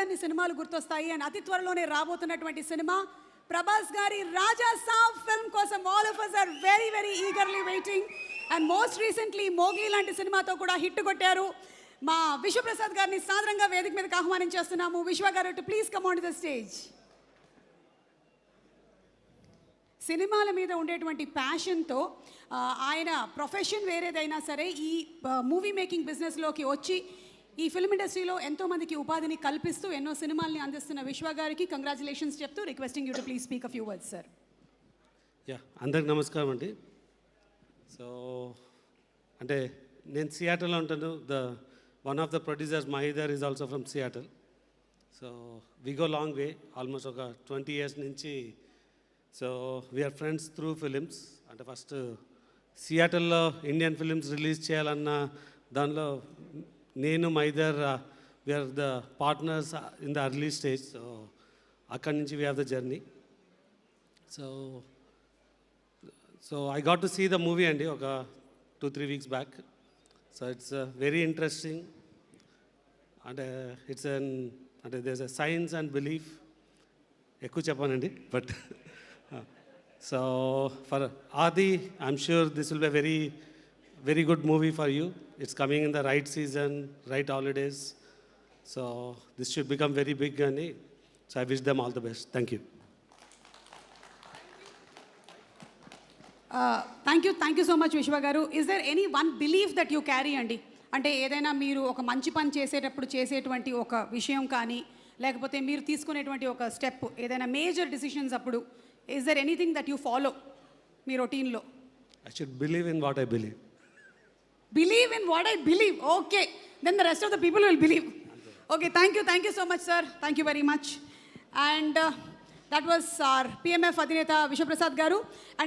బోలెడన్ని సినిమాలు గుర్తొస్తాయి. అండ్ అతి త్వరలోనే రాబోతున్నటువంటి సినిమా ప్రభాస్ గారి రాజా సాబ్ ఫిల్మ్ కోసం all of us are very very eagerly waiting. And most recently Mowgli లాంటి సినిమాతో కూడా హిట్ కొట్టారు. మా విశ్వప్రసాద్ గారిని సాదరంగా వేదిక మీదకి ఆహ్వానించేస్తున్నాము. విశ్వ గారు to please come on to the stage. సినిమాల మీద ఉండేటువంటి ప్యాషన్తో ఆయన ప్రొఫెషన్ వేరేదైనా సరే ఈ మూవీ మేకింగ్ బిజినెస్లోకి వచ్చి ఈ ఫిల్మ్ ఇండస్ట్రీలో ఎంతోమందికి ఉపాధిని కల్పిస్తూ ఎన్నో సినిమాల్ని అందిస్తున్న విశ్వ గారికి కంగ్రాచులేషన్స్ చెప్తూ requesting you to please speak a few words sir. అందరికి నమస్కారం అండి. సో అంటే నేను సియాటల్లో ఉంటాను. One of the producers Mahidhar is also from Seattle. So we go long way, almost ఒక 20 years నుంచి. So we are friends through films. అంటే ఫస్ట్ సియాటల్లో ఇండియన్ ఫిలిమ్స్ రిలీజ్ చేయాలన్న దానిలో నేను Mahidhar we are the partners in the early stage. So అక్కడి నుంచి we have the journey. So I got to see the movie అండి ఒక 2-3 weeks back. So it's very interesting. అంటే ఇట్స్ అంటే there's a science and belief. ఎక్కువ చెప్పానండి but so for Aadi I'm sure this will be very very good movie for you. It's coming in the right season, right holidays. So this should become very big, and so I wish them all the best. Thank you. Thank you so much Vishwa garu. Is there any one belief that you carry andi? అంటే ఏదైనా మీరు ఒక మంచి పని చేసేటప్పుడు చేసేటువంటి ఒక విషయం కానీ లేకపోతే మీరు తీసుకునేటువంటి ఒక స్టెప్ ఏదైనా మేజర్ డిసిషన్స్ అప్పుడు is there anything that you follow మీ రొటీన్లో? I should believe in what I believe. Believe in what I believe. Okay. Then the rest of the people will believe. Okay. Thank you so much, sir. Thank you very much. And that was our PMF Adineta Vishwaprasad garu. And